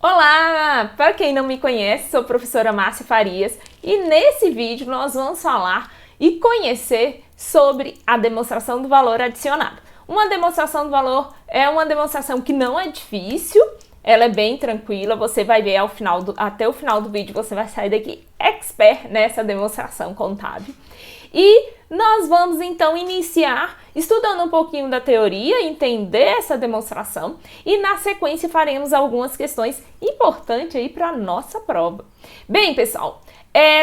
Olá! Para quem não me conhece, sou a professora Márcia Farias e nesse vídeo nós vamos falar e conhecer sobre a demonstração do valor adicionado. Uma demonstração do valor é uma demonstração que não é difícil, ela é bem tranquila, você vai ver até o final do vídeo, você vai sair daqui expert nessa demonstração contábil. E nós vamos então iniciar estudando um pouquinho da teoria, entender essa demonstração e na sequência faremos algumas questões importantes aí para a nossa prova. Bem, pessoal,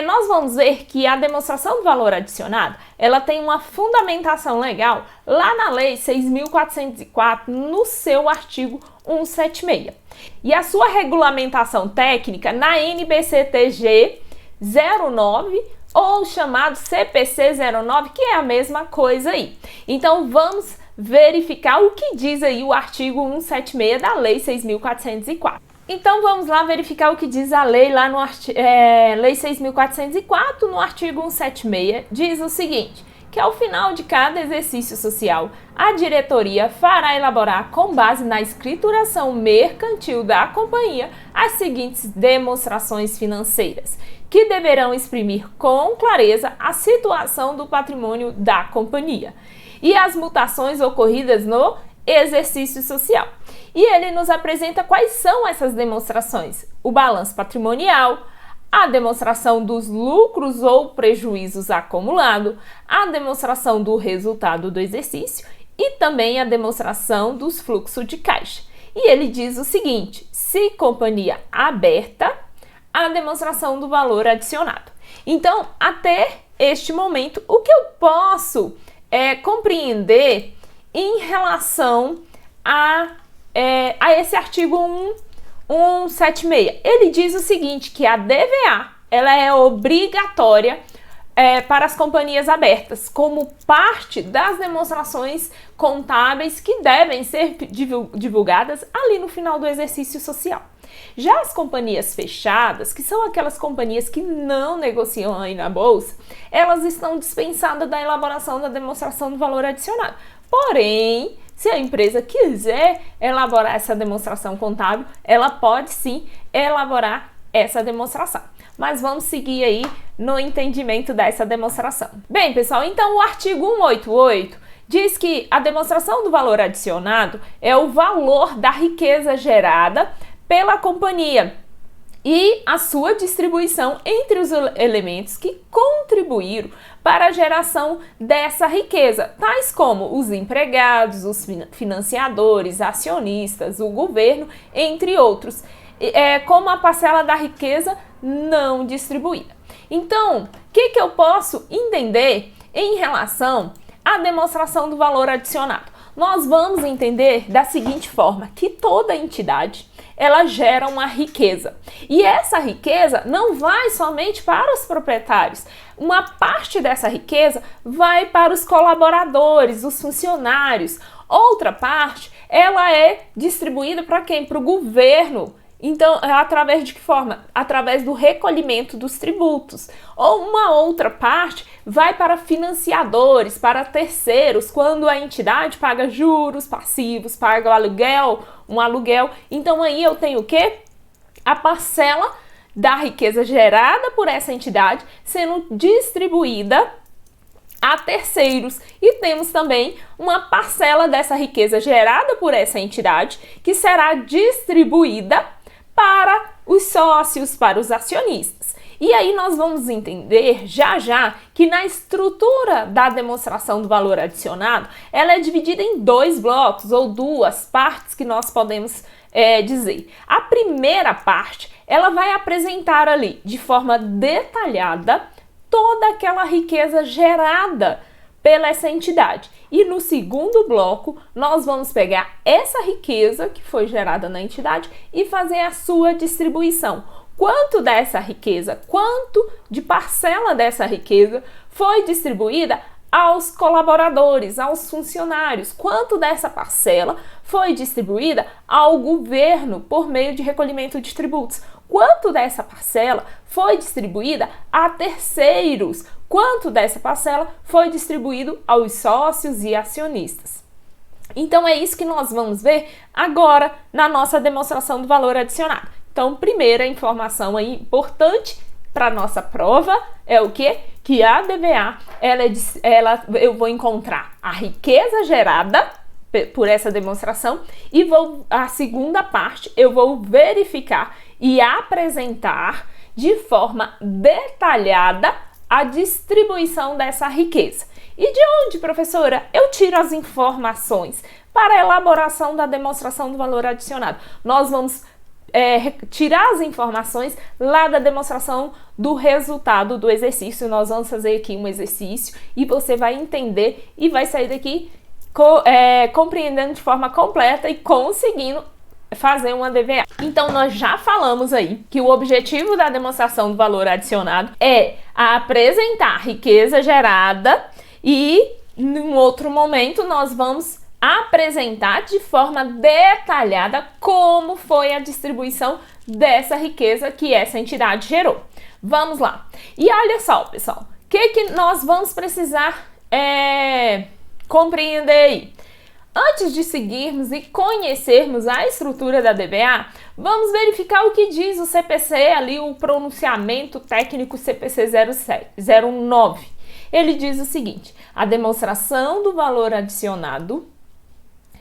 nós vamos ver que a demonstração do valor adicionado, ela tem uma fundamentação legal lá na Lei 6.404, no seu artigo 176. E a sua regulamentação técnica na NBCTG 09, ou chamado CPC 09, que é a mesma coisa aí. Então vamos verificar o que diz aí o artigo 176 da Lei 6.404. Então vamos lá verificar o que diz a lei lá no Lei 6.404, no artigo 176, diz o seguinte, que ao final de cada exercício social, a diretoria fará elaborar, com base na escrituração mercantil da companhia, as seguintes demonstrações financeiras, que deverão exprimir com clareza a situação do patrimônio da companhia e as mutações ocorridas no exercício social. E ele nos apresenta quais são essas demonstrações: o balanço patrimonial, a demonstração dos lucros ou prejuízos acumulados, a demonstração do resultado do exercício e também a demonstração dos fluxos de caixa. E ele diz o seguinte: se companhia aberta, a demonstração do valor adicionado. Então, até este momento, o que eu posso compreender em relação a esse artigo 176? Ele diz o seguinte, que a DVA ela é obrigatória para as companhias abertas, como parte das demonstrações contábeis que devem ser divulgadas ali no final do exercício social. Já as companhias fechadas, que são aquelas companhias que não negociam aí na bolsa, elas estão dispensadas da elaboração da demonstração do valor adicionado. Porém, se a empresa quiser elaborar essa demonstração contábil, ela pode sim elaborar essa demonstração. Mas vamos seguir aí no entendimento dessa demonstração. Bem, pessoal, então o artigo 188 diz que a demonstração do valor adicionado é o valor da riqueza gerada pela companhia e a sua distribuição entre os elementos que contribuíram para a geração dessa riqueza, tais como os empregados, os financiadores, acionistas, o governo, entre outros, como a parcela da riqueza não distribuída. Então, o que eu posso entender em relação à demonstração do valor adicionado? Nós vamos entender da seguinte forma, que toda entidade ela gera uma riqueza. E essa riqueza não vai somente para os proprietários. Uma parte dessa riqueza vai para os colaboradores, os funcionários. Outra parte, ela é distribuída para quem? Para o governo. Então, através de que forma? Através do recolhimento dos tributos. Ou uma outra parte vai para financiadores, para terceiros, quando a entidade paga juros passivos, paga um aluguel. Então, aí eu tenho o quê? A parcela da riqueza gerada por essa entidade sendo distribuída a terceiros. E temos também uma parcela dessa riqueza gerada por essa entidade que será distribuída para os sócios, para os acionistas. E aí nós vamos entender já que na estrutura da demonstração do valor adicionado, ela é dividida em dois blocos ou duas partes que nós podemos dizer. A primeira parte, ela vai apresentar ali de forma detalhada toda aquela riqueza gerada pela essa entidade. E no segundo bloco, nós vamos pegar essa riqueza que foi gerada na entidade e fazer a sua distribuição. Quanto dessa riqueza, quanto de parcela dessa riqueza foi distribuída aos colaboradores, aos funcionários, quanto dessa parcela foi distribuída ao governo por meio de recolhimento de tributos, quanto dessa parcela foi distribuída a terceiros, quanto dessa parcela foi distribuído aos sócios e acionistas. Então é isso que nós vamos ver agora na nossa demonstração do valor adicionado. Então, primeira informação aí importante para nossa prova é o quê? Que a DVA, eu vou encontrar a riqueza gerada por essa demonstração e a segunda parte eu vou verificar e apresentar de forma detalhada a distribuição dessa riqueza. E de onde, professora, eu tiro as informações para a elaboração da demonstração do valor adicionado? Nós vamos tirar as informações lá da demonstração do resultado do exercício. Nós vamos fazer aqui um exercício e você vai entender e vai sair daqui compreendendo de forma completa e conseguindo fazer uma DVA. Então, nós já falamos aí que o objetivo da demonstração do valor adicionado é apresentar riqueza gerada e, em outro momento, nós vamos apresentar de forma detalhada como foi a distribuição dessa riqueza que essa entidade gerou. Vamos lá. E olha só, pessoal, o que nós vamos precisar compreender aí? Antes de seguirmos e conhecermos a estrutura da DVA, vamos verificar o que diz o CPC ali, o pronunciamento técnico CPC 09. Ele diz o seguinte: a demonstração do valor adicionado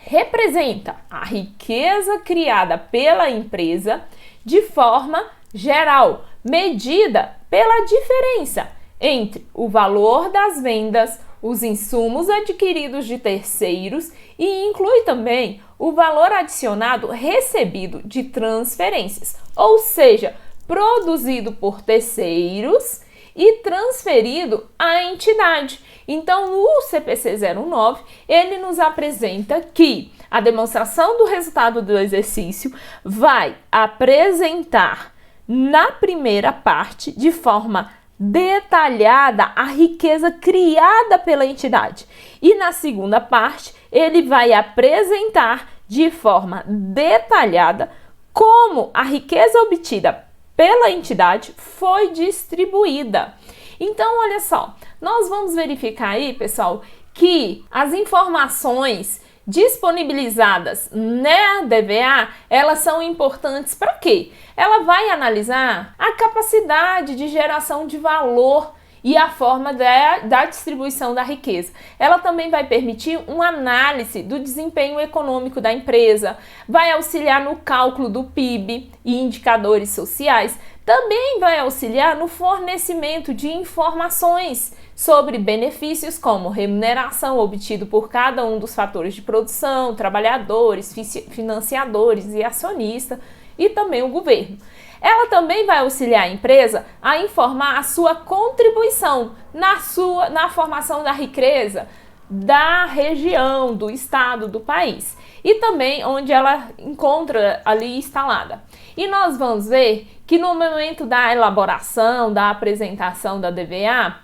representa a riqueza criada pela empresa de forma geral, medida pela diferença entre o valor das vendas, os insumos adquiridos de terceiros e inclui também o valor adicionado recebido de transferências, ou seja, produzido por terceiros e transferido à entidade. Então, o CPC 09, ele nos apresenta que a demonstração do resultado do exercício vai apresentar na primeira parte, de forma detalhada, a riqueza criada pela entidade. E na segunda parte, ele vai apresentar de forma detalhada como a riqueza obtida pela entidade foi distribuída. Então, olha só, nós vamos verificar aí, pessoal, que as informações disponibilizadas na DVA, elas são importantes para quê? Ela vai analisar a capacidade de geração de valor e a forma da distribuição da riqueza. Ela também vai permitir uma análise do desempenho econômico da empresa, vai auxiliar no cálculo do PIB e indicadores sociais, também vai auxiliar no fornecimento de informações sobre benefícios como remuneração obtido por cada um dos fatores de produção, trabalhadores, financiadores e acionista e também o governo. Ela também vai auxiliar a empresa a informar a sua contribuição na formação da riqueza da região, do estado, do país e também onde ela encontra ali instalada. E nós vamos ver que no momento da elaboração, da apresentação da DVA,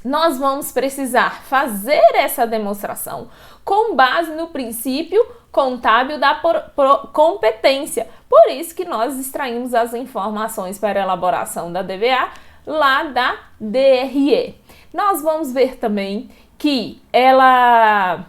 nós vamos precisar fazer essa demonstração com base no princípio contábil da competência. Por isso que nós extraímos as informações para a elaboração da DVA lá da DRE. Nós vamos ver também que ela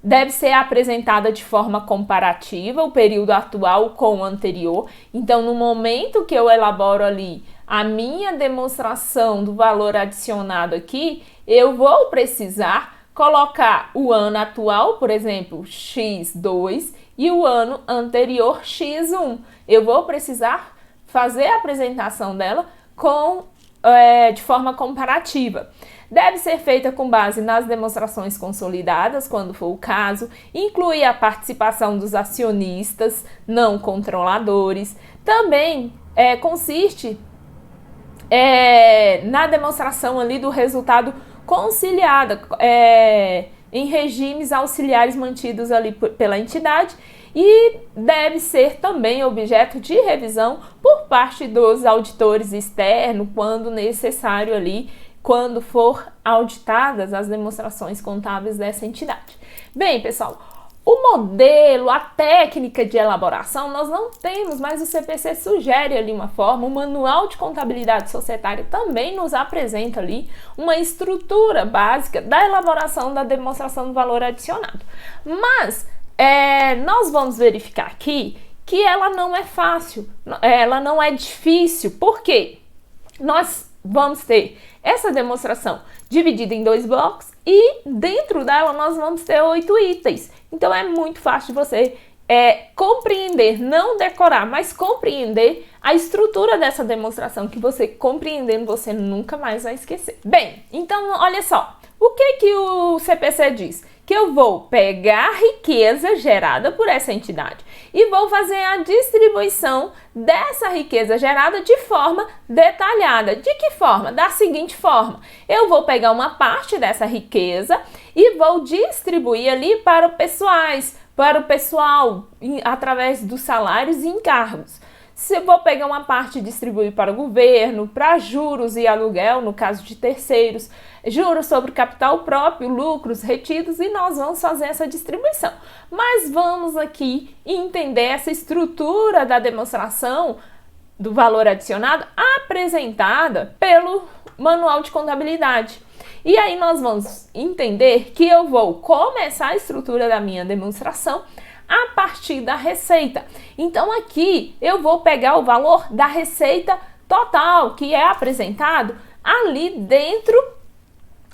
deve ser apresentada de forma comparativa, o período atual com o anterior. Então, no momento que eu elaboro ali a minha demonstração do valor adicionado aqui, eu vou precisar colocar o ano atual, por exemplo, X2, e o ano anterior, X1. Eu vou precisar fazer a apresentação dela de forma comparativa. Deve ser feita com base nas demonstrações consolidadas, quando for o caso, inclui a participação dos acionistas não controladores. Também consiste na demonstração ali do resultado conciliado em regimes auxiliares mantidos ali pela entidade e deve ser também objeto de revisão por parte dos auditores externos quando necessário ali, quando for auditadas as demonstrações contábeis dessa entidade. Bem, pessoal, o modelo, a técnica de elaboração, nós não temos, mas o CPC sugere ali uma forma, o Manual de Contabilidade Societária também nos apresenta ali uma estrutura básica da elaboração da demonstração do valor adicionado. Mas nós vamos verificar aqui que ela não é fácil, ela não é difícil. Por quê? Nós vamos ter essa demonstração dividida em 2 blocos e dentro dela nós vamos ter 8 itens. Então é muito fácil de você compreender, não decorar, mas compreender a estrutura dessa demonstração, que você compreendendo, você nunca mais vai esquecer. Bem, então olha só, o que o CPC diz? Que eu vou pegar a riqueza gerada por essa entidade e vou fazer a distribuição dessa riqueza gerada de forma detalhada. De que forma? Da seguinte forma: eu vou pegar uma parte dessa riqueza e vou distribuir ali para o pessoal através dos salários e encargos. Se eu vou pegar uma parte e distribuir para o governo, para juros e aluguel, no caso de terceiros, juros sobre capital próprio, lucros retidos, e nós vamos fazer essa distribuição. Mas vamos aqui entender essa estrutura da demonstração do valor adicionado apresentada pelo Manual de Contabilidade. E aí nós vamos entender que eu vou começar a estrutura da minha demonstração a partir da receita. Então aqui eu vou pegar o valor da receita total, que é apresentado ali dentro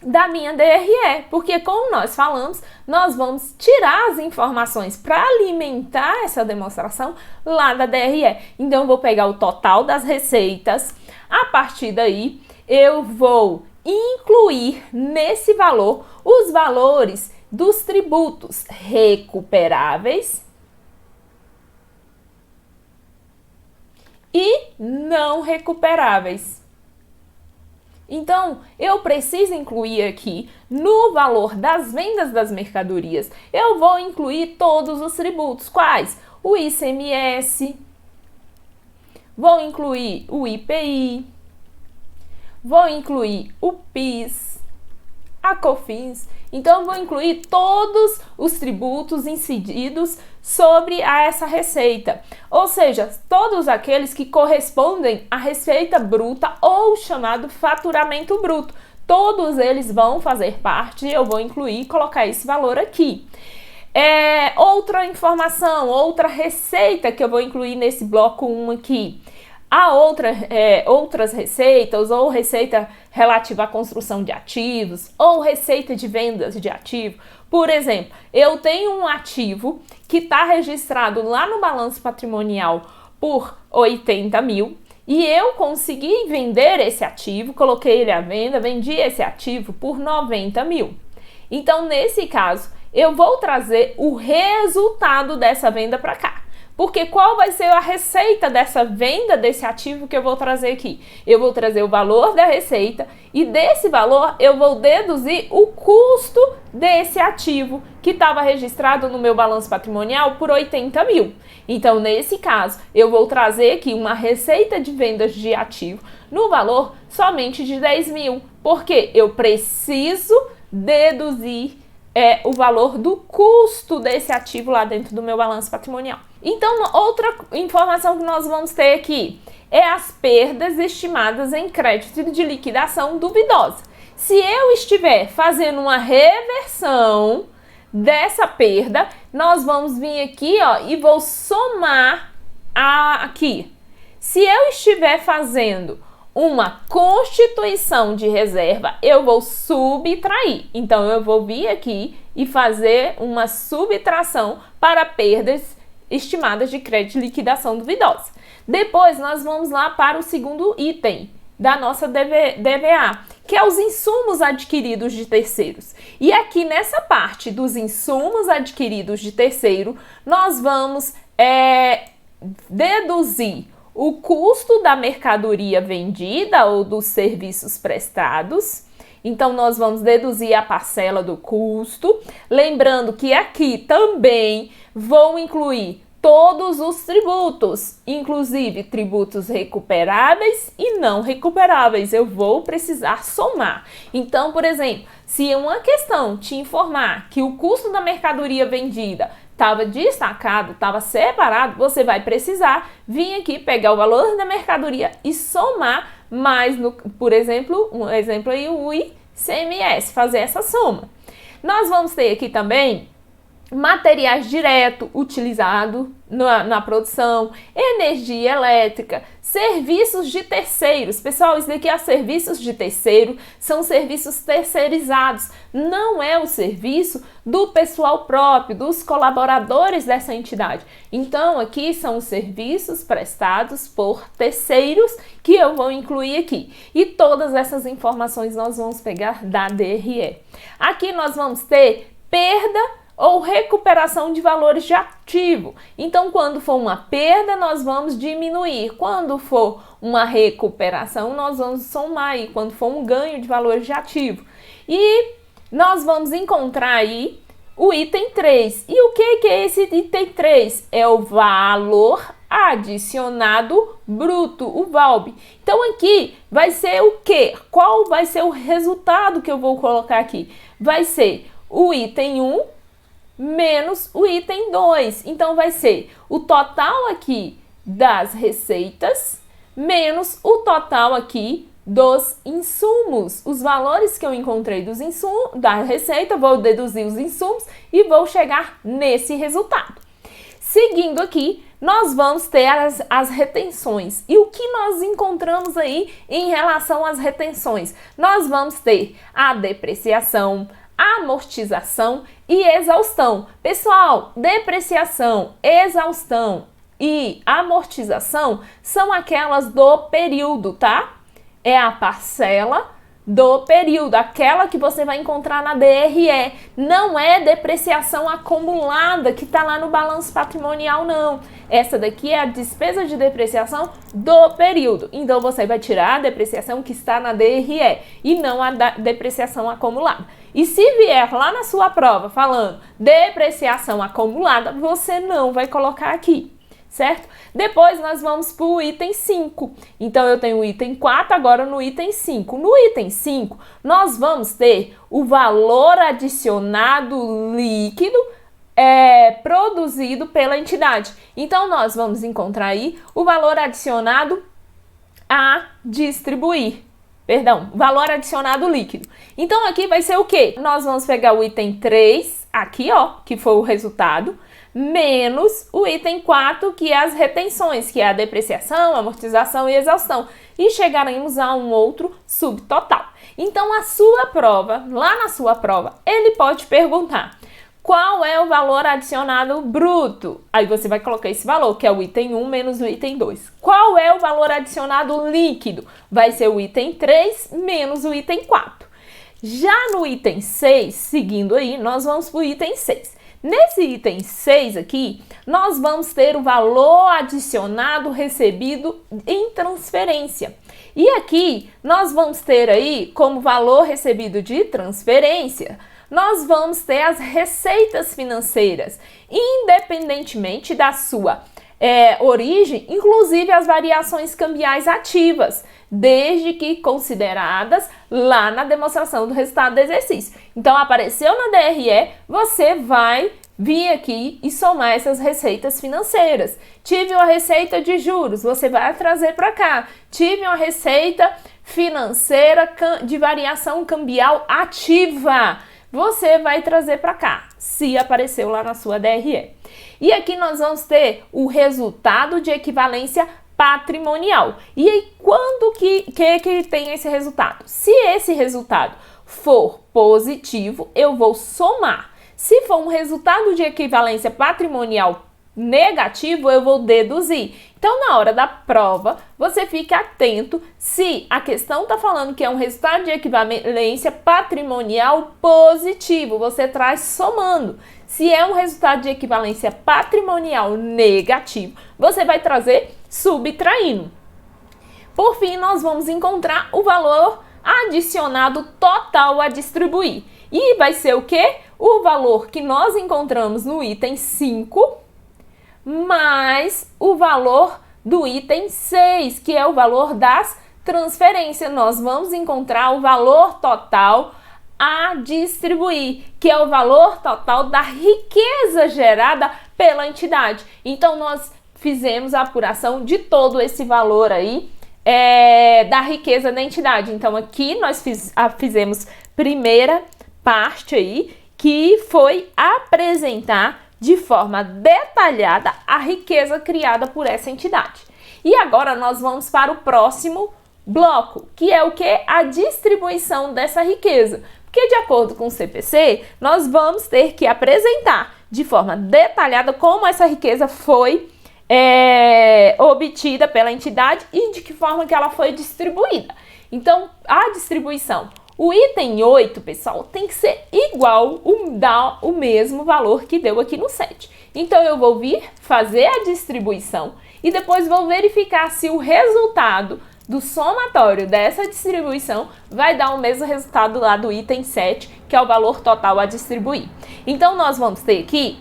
da minha DRE, porque como nós falamos, nós vamos tirar as informações para alimentar essa demonstração lá da DRE. Então eu vou pegar o total das receitas, a partir daí eu vou incluir nesse valor os valores dos tributos recuperáveis e não recuperáveis. Então, eu preciso incluir aqui no valor das vendas das mercadorias, eu vou incluir todos os tributos. Quais? O ICMS, vou incluir o IPI, vou incluir o PIS, a COFINS. Então, eu vou incluir todos os tributos incididos sobre essa receita, ou seja, todos aqueles que correspondem à receita bruta ou chamado faturamento bruto. Todos eles vão fazer parte, eu vou incluir e colocar esse valor aqui. Outra informação, outra receita que eu vou incluir nesse bloco 1 aqui. Há outras receitas, ou receita relativa à construção de ativos, ou receita de vendas de ativo. Por exemplo, eu tenho um ativo que está registrado lá no balanço patrimonial por 80 mil e eu consegui vender esse ativo, coloquei ele à venda, vendi esse ativo por 90 mil. Então, nesse caso, eu vou trazer o resultado dessa venda para cá. Porque qual vai ser a receita dessa venda desse ativo que eu vou trazer aqui? Eu vou trazer o valor da receita e desse valor eu vou deduzir o custo desse ativo que estava registrado no meu balanço patrimonial por 80 mil. Então, nesse caso, eu vou trazer aqui uma receita de vendas de ativo no valor somente de 10 mil. Porque eu preciso deduzir o valor do custo desse ativo lá dentro do meu balanço patrimonial. Então, outra informação que nós vamos ter aqui é as perdas estimadas em crédito de liquidação duvidosa. Se eu estiver fazendo uma reversão dessa perda, nós vamos vir aqui, e vou somar aqui. Se eu estiver fazendo uma constituição de reserva, eu vou subtrair. Então, eu vou vir aqui e fazer uma subtração para perdas estimadas de crédito de liquidação duvidosa. Depois, nós vamos lá para o segundo item da nossa DVA, que é os insumos adquiridos de terceiros. E aqui nessa parte dos insumos adquiridos de terceiro, nós vamos deduzir o custo da mercadoria vendida ou dos serviços prestados. Então, nós vamos deduzir a parcela do custo. Lembrando que aqui também vou incluir todos os tributos, inclusive tributos recuperáveis e não recuperáveis. Eu vou precisar somar. Então, por exemplo, se uma questão te informar que o custo da mercadoria vendida estava destacado, estava separado, você vai precisar vir aqui, pegar o valor da mercadoria e somar mais, por exemplo, um exemplo aí, o ICMS, fazer essa soma. Nós vamos ter aqui também materiais direto utilizado na produção, energia elétrica, serviços de terceiros. Pessoal, isso daqui é serviços de terceiro, são serviços terceirizados, não é o serviço do pessoal próprio, dos colaboradores dessa entidade. Então, aqui são os serviços prestados por terceiros que eu vou incluir aqui. E todas essas informações nós vamos pegar da DRE. Aqui nós vamos ter perda ou recuperação de valores de ativo. Então, quando for uma perda, nós vamos diminuir. Quando for uma recuperação, nós vamos somar. E quando for um ganho de valores de ativo. E nós vamos encontrar aí o item 3. E o que é esse item 3? É o valor adicionado bruto, o VALB. Então, aqui vai ser o quê? Qual vai ser o resultado que eu vou colocar aqui? Vai ser o item 1 menos o item 2. Então, vai ser o total aqui das receitas menos o total aqui dos insumos. Os valores que eu encontrei dos insumos, da receita, vou deduzir os insumos e vou chegar nesse resultado. Seguindo aqui, nós vamos ter as retenções. E o que nós encontramos aí em relação às retenções? Nós vamos ter a depreciação, amortização e exaustão. Pessoal, depreciação, exaustão e amortização são aquelas do período, tá? É a parcela do período, aquela que você vai encontrar na DRE. Não é depreciação acumulada que está lá no balanço patrimonial, não. Essa daqui é a despesa de depreciação do período. Então, você vai tirar a depreciação que está na DRE e não a depreciação acumulada. E se vier lá na sua prova falando depreciação acumulada, você não vai colocar aqui, certo? Depois nós vamos para o item 5. Então, eu tenho o item 4, agora no item 5. No item 5, nós vamos ter o valor adicionado líquido produzido pela entidade. Então, nós vamos encontrar aí o valor adicionado a distribuir. Perdão, valor adicionado líquido. Então, aqui vai ser o quê? Nós vamos pegar o item 3, aqui, ó, que foi o resultado, menos o item 4, que é as retenções, que é a depreciação, amortização e exaustão. E chegaremos a um outro subtotal. Então, a sua prova, lá na sua prova, ele pode perguntar qual é o valor adicionado bruto. Aí você vai colocar esse valor, que é o item 1 menos o item 2. Qual é o valor adicionado líquido? Vai ser o item 3 menos o item 4. Já no item 6, seguindo aí, nós vamos para o item 6. Nesse item 6 aqui, nós vamos ter o valor adicionado recebido em transferência. E aqui, nós vamos ter aí, como valor recebido de transferência, nós vamos ter as receitas financeiras, independentemente da sua origem, inclusive as variações cambiais ativas, desde que consideradas lá na demonstração do resultado do exercício. Então, apareceu na DRE, você vai vir aqui e somar essas receitas financeiras. Tive uma receita de juros, você vai trazer para cá. Tive uma receita financeira de variação cambial ativa, você vai trazer para cá, se apareceu lá na sua DRE. E aqui nós vamos ter o resultado de equivalência patrimonial. E aí, quando que tem esse resultado? Se esse resultado for positivo, eu vou somar. Se for um resultado de equivalência patrimonial negativo, eu vou deduzir. Então, na hora da prova, você fica atento se a questão está falando que é um resultado de equivalência patrimonial positivo, você traz somando. Se é um resultado de equivalência patrimonial negativo, você vai trazer subtraindo. Por fim, nós vamos encontrar o valor adicionado total a distribuir. E vai ser o quê? O valor que nós encontramos no item 5, mais o valor do item 6, que é o valor das transferências. Nós vamos encontrar o valor total a distribuir, que é o valor total da riqueza gerada pela entidade. Então, nós fizemos a apuração de todo esse valor aí da riqueza da entidade. Então, aqui nós fizemos primeira parte aí, que foi apresentar de forma detalhada a riqueza criada por essa entidade. E agora nós vamos para o próximo bloco, que é o que? A distribuição dessa riqueza. Porque de acordo com o CPC, nós vamos ter que apresentar de forma detalhada como essa riqueza foi obtida pela entidade e de que forma que ela foi distribuída. Então, a distribuição. O item 8, pessoal, tem que ser igual, dar o mesmo valor que deu aqui no 7. Então, eu vou vir fazer a distribuição e depois vou verificar se o resultado do somatório dessa distribuição vai dar o mesmo resultado lá do item 7, que é o valor total a distribuir. Então, nós vamos ter aqui,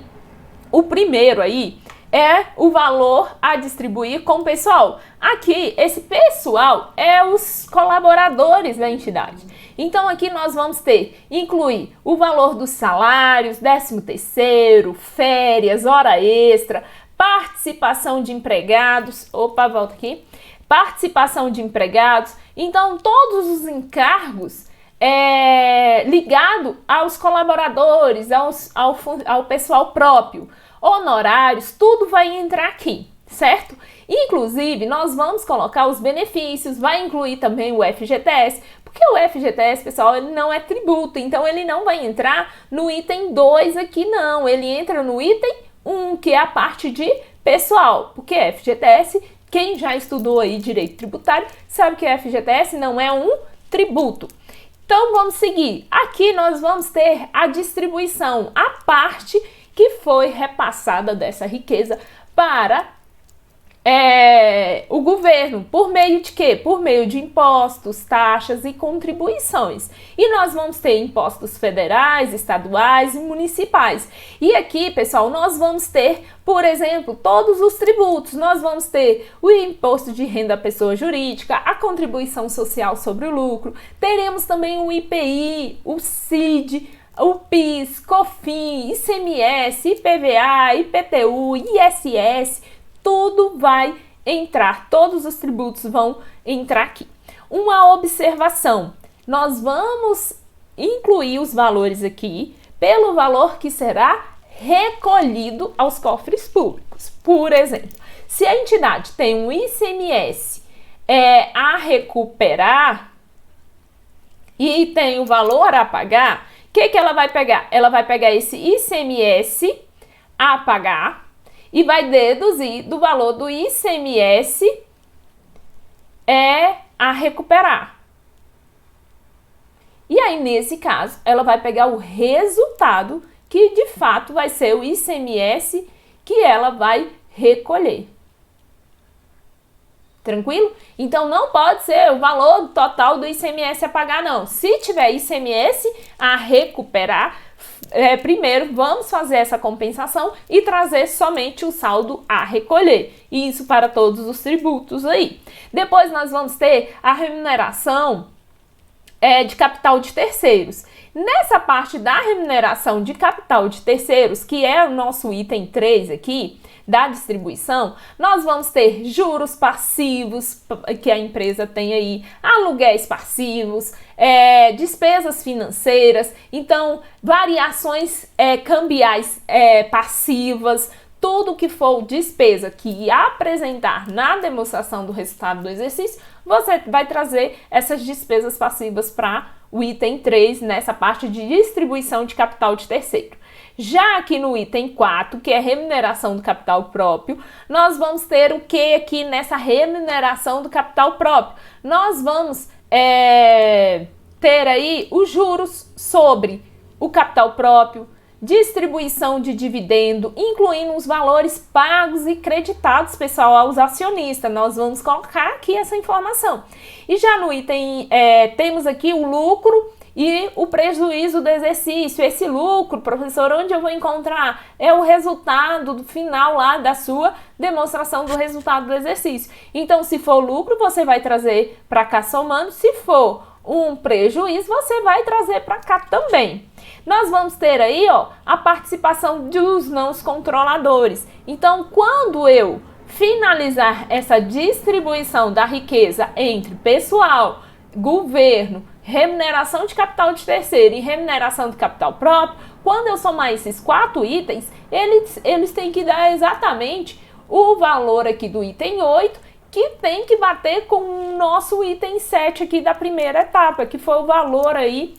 o primeiro aí, é o valor a distribuir com o pessoal. Aqui, esse pessoal é os colaboradores da entidade. Então, aqui nós vamos incluir o valor dos salários, 13º, férias, hora extra, participação de empregados. Opa, volta aqui. Participação de empregados. Então, todos os encargos ligados aos colaboradores, ao pessoal próprio, honorários, tudo vai entrar aqui, certo? Inclusive, nós vamos colocar os benefícios, vai incluir também o FGTS, porque o FGTS, pessoal, ele não é tributo, então ele não vai entrar no item 2 aqui, não. Ele entra no item 1, que é a parte de pessoal, porque FGTS, quem já estudou aí direito tributário, sabe que o FGTS não é um tributo. Então, vamos seguir. Aqui nós vamos ter a distribuição, a parte que foi repassada dessa riqueza para o governo, por meio de quê? Por meio de impostos, taxas e contribuições. E nós vamos ter impostos federais, estaduais e municipais. E aqui, pessoal, nós vamos ter, por exemplo, todos os tributos. Nós vamos ter o imposto de renda à pessoa jurídica, a contribuição social sobre o lucro, teremos também o IPI, o CID, o PIS, COFINS, ICMS, IPVA, IPTU, ISS, tudo vai entrar, todos os tributos vão entrar aqui. Uma observação, nós vamos incluir os valores aqui pelo valor que será recolhido aos cofres públicos. Por exemplo, se a entidade tem um ICMS a recuperar e tem o valor a pagar, o que ela vai pegar? Ela vai pegar esse ICMS a pagar e vai deduzir do valor do ICMS a recuperar. E aí, nesse caso, ela vai pegar o resultado, que de fato vai ser o ICMS que ela vai recolher. Tranquilo? Então, não pode ser o valor total do ICMS a pagar, não. Se tiver ICMS a recuperar, primeiro vamos fazer essa compensação e trazer somente o saldo a recolher. E isso para todos os tributos aí. Depois nós vamos ter a remuneração de capital de terceiros. Nessa parte da remuneração de capital de terceiros, que é o nosso item 3 aqui, da distribuição, nós vamos ter juros passivos que a empresa tem aí, aluguéis passivos, despesas financeiras, então variações cambiais passivas, tudo que for despesa que apresentar na demonstração do resultado do exercício, você vai trazer essas despesas passivas para o item 3, nessa parte de distribuição de capital de terceiro. Já aqui no item 4, que é remuneração do capital próprio, nós vamos ter o que aqui nessa remuneração do capital próprio? Nós vamos ter aí os juros sobre o capital próprio, distribuição de dividendo, incluindo os valores pagos e creditados, pessoal, aos acionistas. Nós vamos colocar aqui essa informação. E já no item, temos aqui o lucro e o prejuízo do exercício. Esse lucro, professor, onde eu vou encontrar? É o resultado do final lá da sua demonstração do resultado do exercício. Então, se for lucro, você vai trazer para cá somando. Se for um prejuízo, você vai trazer para cá também. Nós vamos ter aí, a participação dos não controladores. Então, quando eu finalizar essa distribuição da riqueza entre pessoal, governo, remuneração de capital de terceiro e remuneração de capital próprio, Quando eu somar esses 4 itens, eles têm que dar exatamente o valor aqui do item 8, que tem que bater com o nosso item 7 aqui da primeira etapa, que foi o valor aí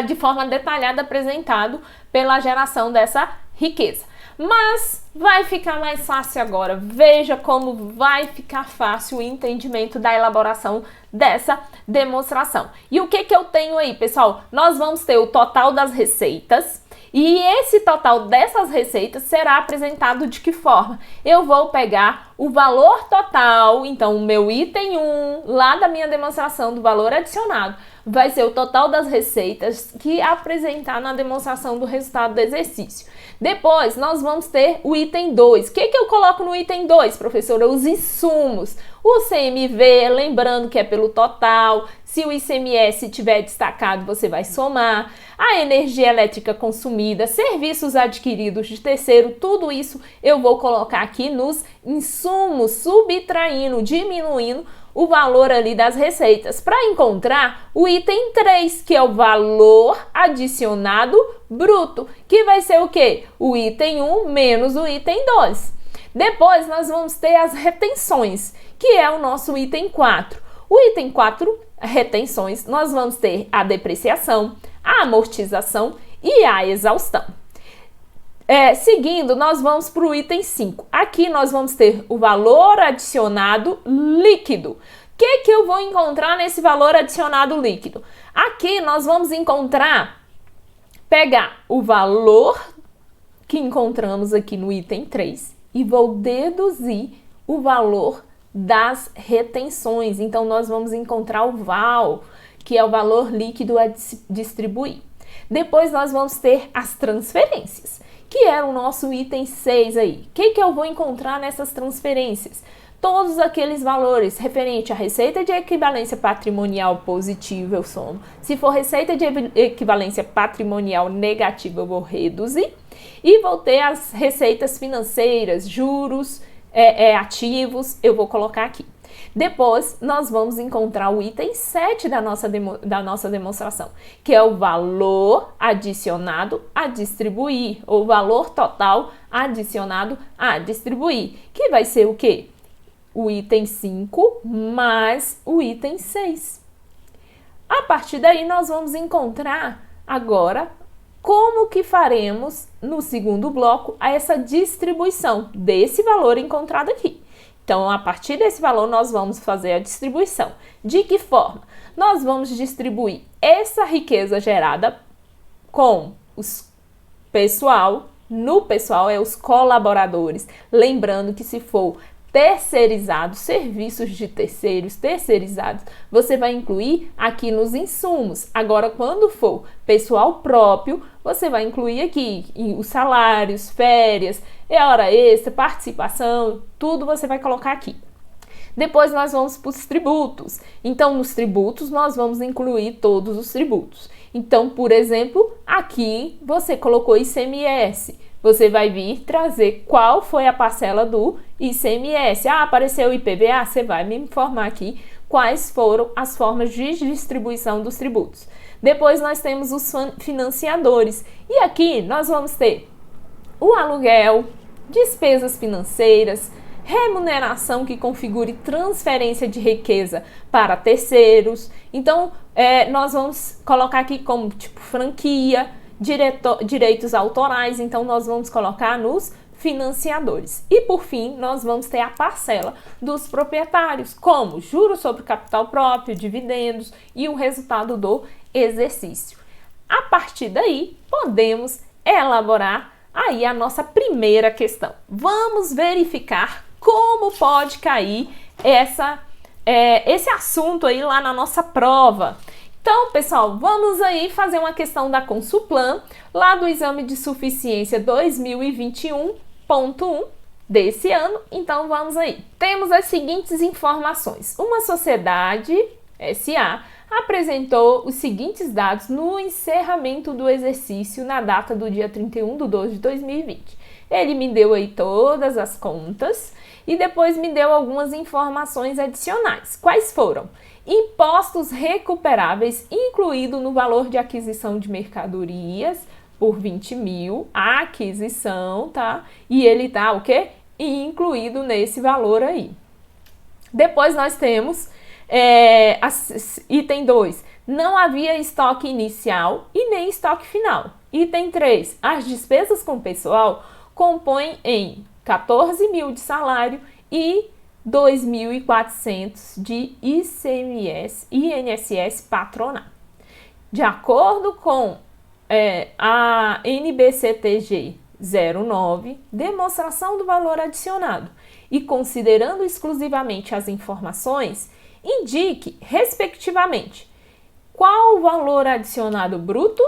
de forma detalhada apresentado pela geração dessa riqueza. Mas vai ficar mais fácil agora. Veja como vai ficar fácil o entendimento da elaboração dessa demonstração. E o que eu tenho aí, pessoal? Nós vamos ter o total das receitas. E esse total dessas receitas será apresentado de que forma? Eu vou pegar o valor total, então o meu item 1, lá da minha demonstração do valor adicionado, vai ser o total das receitas que apresentar na demonstração do resultado do exercício. Depois, nós vamos ter o item 2. O que eu coloco no item 2, professora? Os insumos. O CMV, lembrando que é pelo total. Se o ICMS tiver destacado, você vai somar. A energia elétrica consumida, serviços adquiridos de terceiro, tudo isso eu vou colocar aqui nos insumos, subtraindo, diminuindo o valor ali das receitas, para encontrar o item 3, que é o valor adicionado bruto, que vai ser o quê? O item 1 menos o item 2. Depois nós vamos ter as retenções, que é o nosso item 4. O item 4, retenções, nós vamos ter a depreciação, a amortização e a exaustão. Seguindo, nós vamos para o item 5. Aqui nós vamos ter o valor adicionado líquido. O que eu vou encontrar nesse valor adicionado líquido? Aqui nós vamos pegar o valor que encontramos aqui no item 3 e vou deduzir o valor das retenções. Então, nós vamos encontrar o VAL, que é o valor líquido a distribuir. Depois, nós vamos ter as transferências, que é o nosso item 6 aí. O que eu vou encontrar nessas transferências? Todos aqueles valores referente à receita de equivalência patrimonial positiva, eu somo. Se for receita de equivalência patrimonial negativa, eu vou reduzir. E vou ter as receitas financeiras, juros, ativos, eu vou colocar aqui. Depois, nós vamos encontrar o item 7 da nossa demonstração, que é o valor adicionado a distribuir, ou valor total adicionado a distribuir, que vai ser o quê? O item 5 mais o item 6. A partir daí, nós vamos encontrar agora como que faremos no segundo bloco essa distribuição desse valor encontrado aqui. Então, a partir desse valor, nós vamos fazer a distribuição. De que forma? Nós vamos distribuir essa riqueza gerada com os pessoal. No pessoal é os colaboradores. Lembrando que se for terceirizados, serviços de terceiros terceirizados, você vai incluir aqui nos insumos. Agora, quando for pessoal próprio, você vai incluir aqui os salários, férias, hora extra, participação, tudo você vai colocar aqui. Depois nós vamos para os tributos. Então, nos tributos, nós vamos incluir todos os tributos. Então, por exemplo, aqui você colocou ICMS. Você vai vir trazer qual foi a parcela do ICMS. Apareceu o IPVA? Você vai me informar aqui quais foram as formas de distribuição dos tributos. Depois nós temos os financiadores. E aqui nós vamos ter o aluguel, despesas financeiras, remuneração que configure transferência de riqueza para terceiros. Então, nós vamos colocar aqui como tipo franquia, direitos autorais, então nós vamos colocar nos financiadores. E por fim, nós vamos ter a parcela dos proprietários, como juros sobre capital próprio, dividendos e o resultado do exercício. A partir daí, podemos elaborar aí a nossa primeira questão. Vamos verificar como pode cair esse assunto aí lá na nossa prova. Então, pessoal, vamos aí fazer uma questão da Consulplan, lá do exame de suficiência 2021.1 desse ano. Então, vamos aí. Temos as seguintes informações. Uma sociedade, SA, apresentou os seguintes dados no encerramento do exercício na data do dia 31/12/2020. Ele me deu aí todas as contas e depois me deu algumas informações adicionais. Quais foram? Impostos recuperáveis incluído no valor de aquisição de mercadorias por 20 mil, a aquisição, tá? E ele tá o quê? Incluído nesse valor aí. Depois nós temos item 2, não havia estoque inicial e nem estoque final. Item 3, as despesas com pessoal compõem em 14 mil de salário e 2.400 de INSS patronal. De acordo com a NBCTG 09, demonstração do valor adicionado, e considerando exclusivamente as informações, indique, respectivamente, qual o valor adicionado bruto,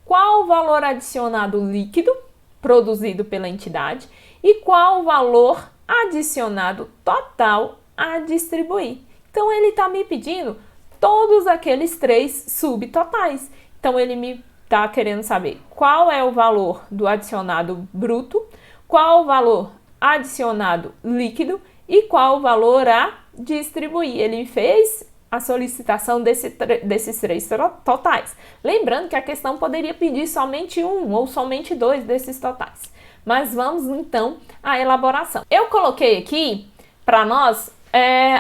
qual o valor adicionado líquido produzido pela entidade e qual o valor adicionado total a distribuir. Então, ele está me pedindo todos aqueles 3 subtotais. Então, ele me está querendo saber qual é o valor do adicionado bruto, qual o valor adicionado líquido e qual o valor a distribuir. Ele fez a solicitação desses 3 totais. Lembrando que a questão poderia pedir somente um ou somente 2 desses totais. Mas vamos então à elaboração. Eu coloquei aqui para nós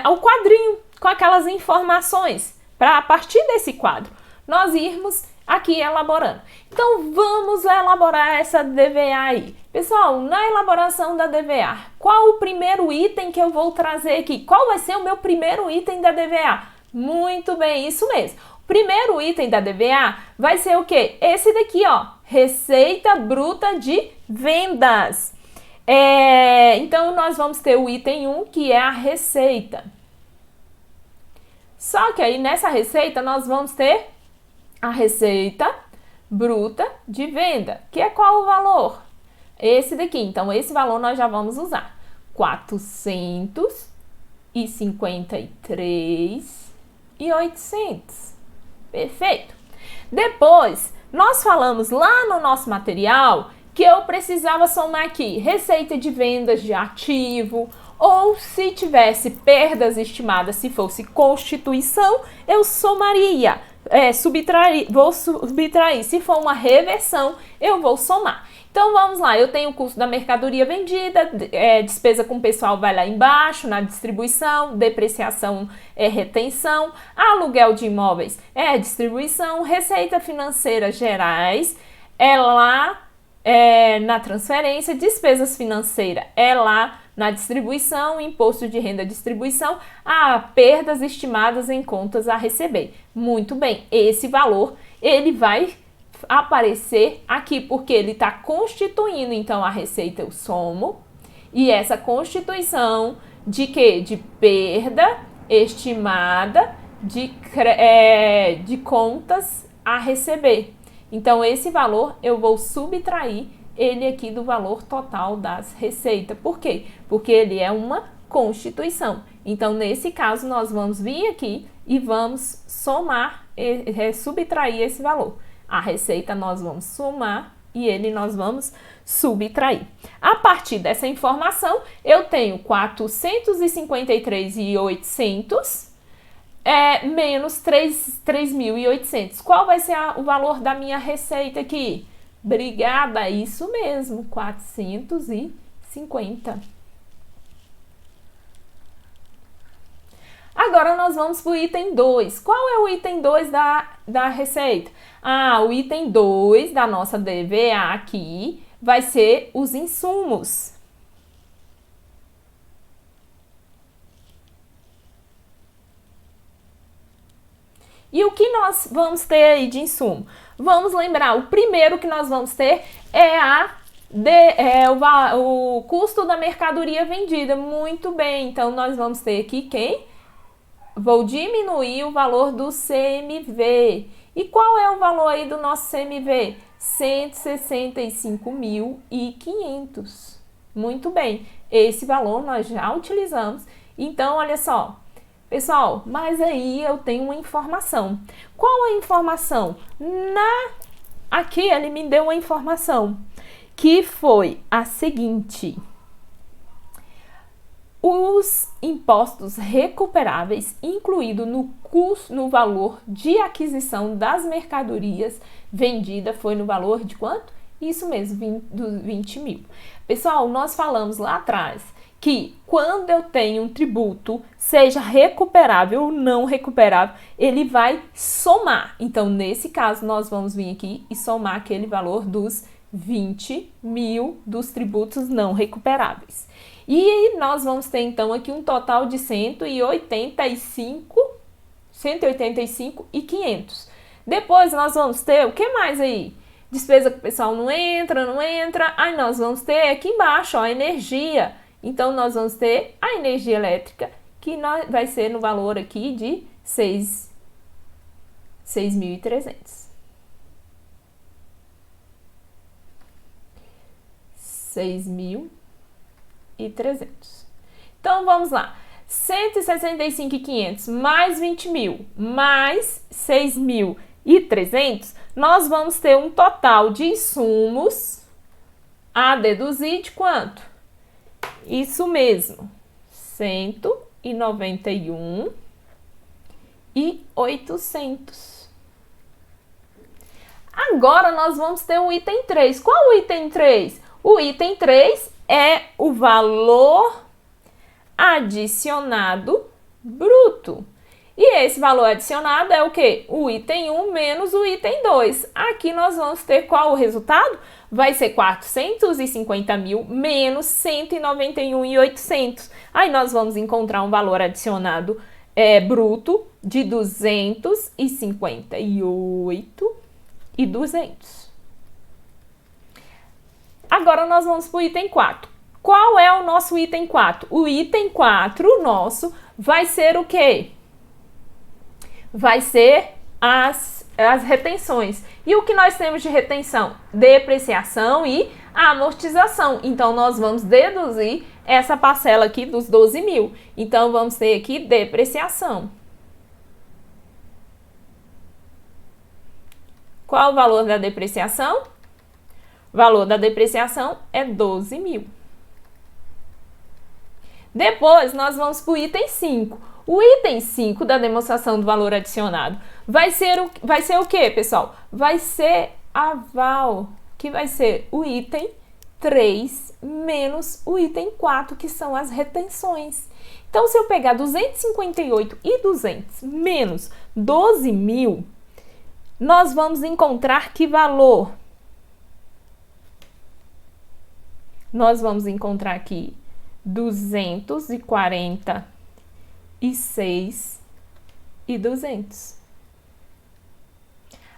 o quadrinho com aquelas informações, para a partir desse quadro nós irmos aqui elaborando. Então vamos elaborar essa DVA aí. Pessoal, na elaboração da DVA, qual o primeiro item que eu vou trazer aqui? Qual vai ser o meu primeiro item da DVA? Muito bem, isso mesmo. O primeiro item da DVA vai ser o quê? Esse daqui, ó, receita bruta de vendas. Então, nós vamos ter o item 1, que é a receita. Só que aí, nessa receita, nós vamos ter a receita bruta de venda, que é qual o valor? Esse daqui. Então, esse valor nós já vamos usar. 453.800. Perfeito. Depois, nós falamos lá no nosso material que eu precisava somar aqui receita de vendas de ativo, ou se tivesse perdas estimadas, se fosse constituição, eu somaria, vou subtrair. Se for uma reversão, eu vou somar. Então vamos lá, eu tenho o custo da mercadoria vendida, despesa com pessoal vai lá embaixo, na distribuição, depreciação é retenção, aluguel de imóveis é distribuição, receita financeira gerais é lá na transferência, despesas financeiras é lá na distribuição, imposto de renda distribuição, perdas estimadas em contas a receber. Muito bem, esse valor ele vai aparecer aqui, porque ele está constituindo, então, a receita eu somo, e essa constituição de quê? De perda estimada de contas a receber. Então, esse valor eu vou subtrair ele aqui do valor total das receitas. Por quê? Porque ele é uma constituição. Então, nesse caso, nós vamos vir aqui e vamos somar, subtrair esse valor. A receita nós vamos somar e ele nós vamos subtrair. A partir dessa informação, eu tenho 453.800 menos 3.800. Qual vai ser o valor da minha receita aqui? Obrigada, isso mesmo, 450. Agora nós vamos para o item 2. Qual é o item 2 da receita? O item 2 da nossa DVA aqui vai ser os insumos. E o que nós vamos ter aí de insumo? Vamos lembrar, o primeiro que nós vamos ter é o custo da mercadoria vendida. Muito bem, então nós vamos ter aqui quem? Vou diminuir o valor do CMV. E qual é o valor aí do nosso CMV? 165.500. Muito bem, esse valor nós já utilizamos. Então, olha só, pessoal, mas aí eu tenho uma informação. Qual a informação? Aqui ele me deu uma informação, que foi a seguinte. os impostos recuperáveis incluído no custo, no valor de aquisição das mercadorias vendida foi no valor de quanto? Isso mesmo, dos 20 mil. Pessoal, nós falamos lá atrás que quando eu tenho um tributo, seja recuperável ou não recuperável, ele vai somar. Então, nesse caso, nós vamos vir aqui e somar aquele valor dos 20 mil dos tributos não recuperáveis. E nós vamos ter, então, aqui um total de 185,500. Depois, nós vamos ter, o que mais aí? Despesa que o pessoal não entra. Aí, nós vamos ter aqui embaixo, ó, a energia. Então, nós vamos ter a energia elétrica, que vai ser no valor aqui de 6.300. 6.300. Então, vamos lá. 165.500 mais 20 mil mais 6.300, nós vamos ter um total de insumos a deduzir de quanto? Isso mesmo, 191.800. Agora nós vamos ter o item 3. Qual o item 3? O item 3 é o valor adicionado bruto. E esse valor adicionado é o quê? O item 1 menos o item 2. Aqui nós vamos ter qual o resultado? Vai ser 450 mil menos 191.800. Aí nós vamos encontrar um valor adicionado bruto de 258.200. Agora nós vamos para o item 4. Qual é o nosso item 4? O item 4 nosso vai ser o quê? Vai ser as retenções. E o que nós temos de retenção? Depreciação e amortização. Então, nós vamos deduzir essa parcela aqui dos 12 mil. Então, vamos ter aqui depreciação. Qual o valor da depreciação? O valor da depreciação é 12 mil. Depois, nós vamos para o item 5. O item 5 da demonstração do valor adicionado vai ser o que, pessoal? Vai ser aval, que vai ser o item 3 menos o item 4, que são as retenções. Então, se eu pegar 258.200 menos 12 mil, nós vamos encontrar que valor? Nós vamos encontrar aqui 246.200.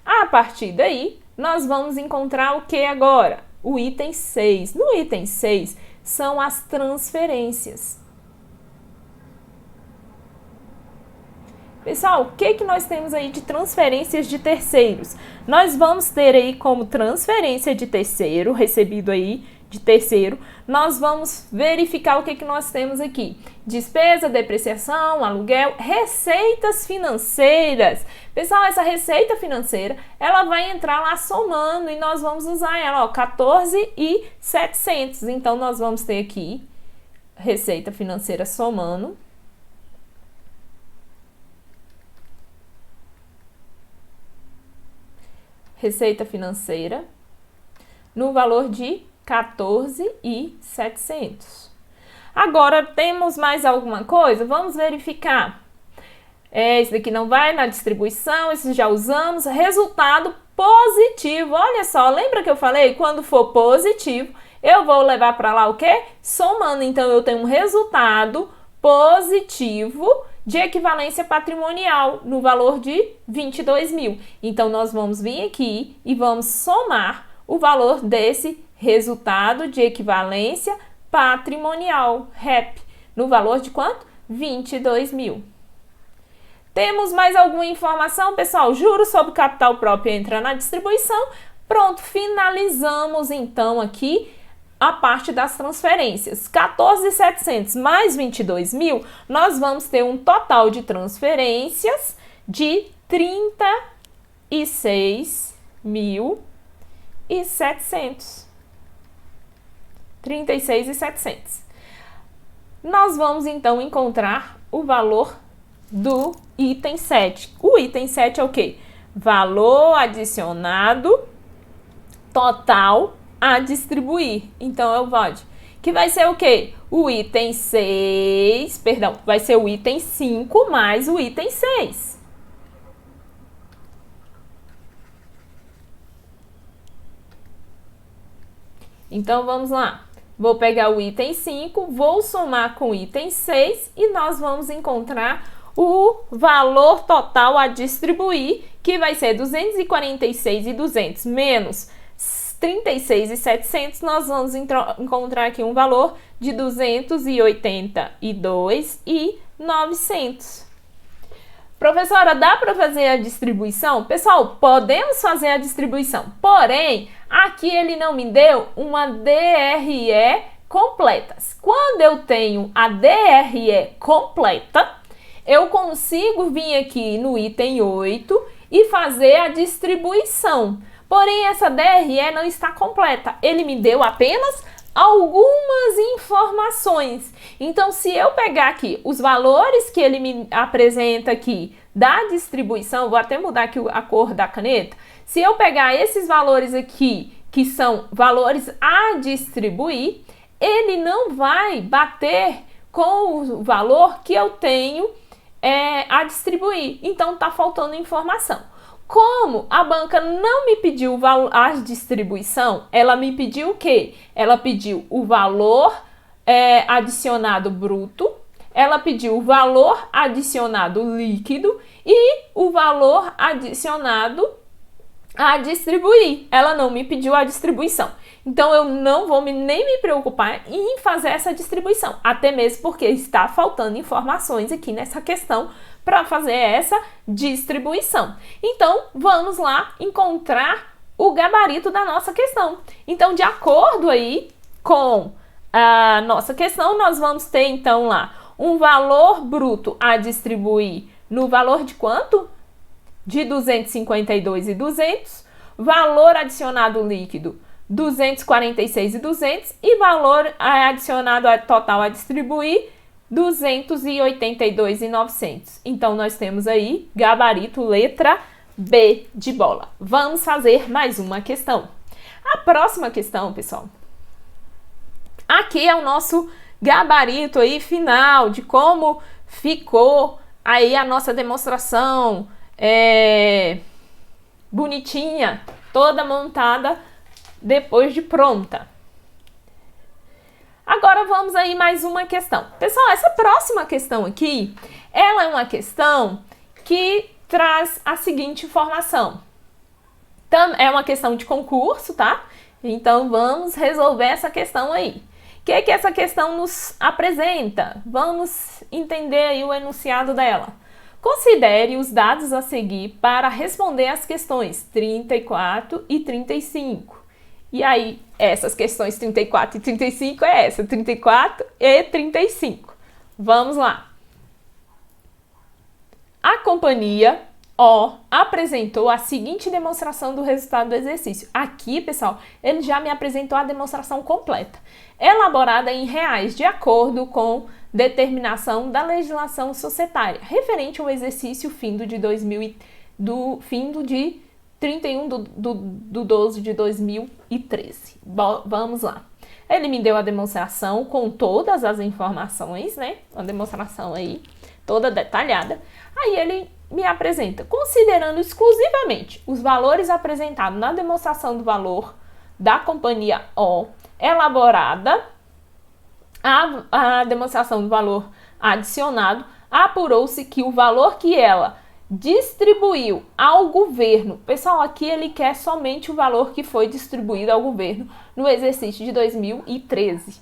A partir daí, nós vamos encontrar o que agora? O item 6. No item 6, são as transferências. Pessoal, o que nós temos aí de transferências de terceiros? Nós vamos ter aí como transferência de terceiro, recebido aí de terceiro, nós vamos verificar o que nós temos aqui. Despesa, depreciação, aluguel, receitas financeiras. Pessoal, essa receita financeira, ela vai entrar lá somando e nós vamos usar ela, ó, 14.700. Então, nós vamos ter aqui receita financeira somando. Receita financeira no valor de 14.700. Agora, temos mais alguma coisa? Vamos verificar. Esse daqui não vai na distribuição, esse já usamos. Resultado positivo. Olha só, lembra que eu falei? Quando for positivo, eu vou levar para lá o quê? Somando. Então, eu tenho um resultado positivo de equivalência patrimonial no valor de 22 mil. Então, nós vamos vir aqui e vamos somar o valor desse resultado de equivalência patrimonial, REP, no valor de quanto? 22 mil. Temos mais alguma informação, pessoal? Juros sobre capital próprio entra na distribuição. Pronto, finalizamos então aqui a parte das transferências. 14.700 mais 22 mil, nós vamos ter um total de transferências de 36.700. 36.700. nós vamos então encontrar o valor do item 7. O item 7 é o quê? Valor adicionado total a distribuir. Então, é o VAD. Que vai ser o quê? O item 6, perdão, vai ser o item 5 mais o item 6. Então, vamos lá. Vou pegar o item 5, vou somar com o item 6 e nós vamos encontrar o valor total a distribuir, que vai ser 246.200 menos 36.700, nós vamos encontrar aqui um valor de 282.900. Professora, dá para fazer a distribuição? Pessoal, podemos fazer a distribuição, porém, aqui ele não me deu uma DRE completa. Quando eu tenho a DRE completa, eu consigo vir aqui no item 8 e fazer a distribuição. Porém, essa DRE não está completa. Ele me deu apenas algumas informações. Então, se eu pegar aqui os valores que ele me apresenta aqui da distribuição, vou até mudar aqui a cor da caneta. Se eu pegar esses valores aqui, que são valores a distribuir, ele não vai bater com o valor que eu tenho a distribuir. Então, tá faltando informação. Como a banca não me pediu a distribuição, ela me pediu o quê? Ela pediu o valor adicionado bruto, ela pediu o valor adicionado líquido e o valor adicionado a distribuir. Ela não me pediu a distribuição. Então, eu não vou nem me preocupar em fazer essa distribuição, até mesmo porque está faltando informações aqui nessa questão para fazer essa distribuição. Então, vamos lá encontrar o gabarito da nossa questão. Então, de acordo aí com a nossa questão, nós vamos ter então lá um valor bruto a distribuir no valor de quanto? De 252.200, valor adicionado líquido 246.200 e valor adicionado total a distribuir 282.900. Então, nós temos aí gabarito letra B de bola. Vamos fazer mais uma questão. A próxima questão, pessoal, aqui é o nosso gabarito aí final de como ficou aí a nossa demonstração bonitinha, toda montada depois de pronta. Agora vamos aí mais uma questão. Pessoal, essa próxima questão aqui, ela é uma questão que traz a seguinte informação. É uma questão de concurso, tá? Então vamos resolver essa questão aí. O que é que essa questão nos apresenta? Vamos entender aí o enunciado dela. Considere os dados a seguir para responder às questões 34 e 35. E aí, essas questões 34 e 35 é essa, 34 e 35. Vamos lá. A companhia O apresentou a seguinte demonstração do resultado do exercício. Aqui, pessoal, ele já me apresentou a demonstração completa, elaborada em reais, de acordo com determinação da legislação societária, referente ao exercício findo de 31 de 12 de 2013. Vamos lá. Ele me deu a demonstração com todas as informações, né? Uma demonstração aí, toda detalhada. Aí ele me apresenta, considerando exclusivamente os valores apresentados na demonstração do valor da companhia O, elaborada a demonstração do valor adicionado, apurou-se que o valor que ela distribuiu ao governo, pessoal, aqui ele quer somente o valor que foi distribuído ao governo no exercício de 2013.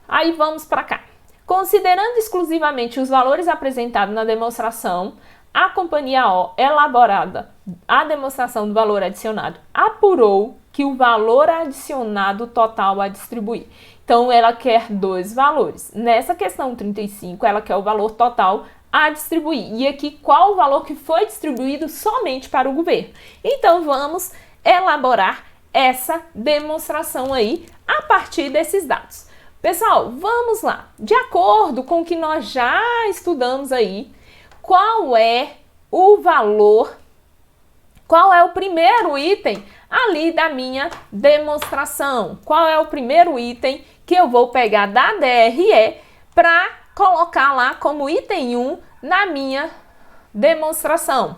Aí vamos para cá. Considerando exclusivamente os valores apresentados na demonstração, a companhia O, elaborada a demonstração do valor adicionado, apurou que o valor adicionado total a distribuir. Então, ela quer dois valores. Nessa questão 35, ela quer o valor total a distribuir. E aqui, qual o valor que foi distribuído somente para o governo? Então, vamos elaborar essa demonstração aí a partir desses dados. Pessoal, vamos lá. De acordo com o que nós já estudamos aí, qual é o valor, qual é o primeiro item ali da minha demonstração? Qual é o primeiro item que eu vou pegar da DRE para colocar lá como item 1 na minha demonstração?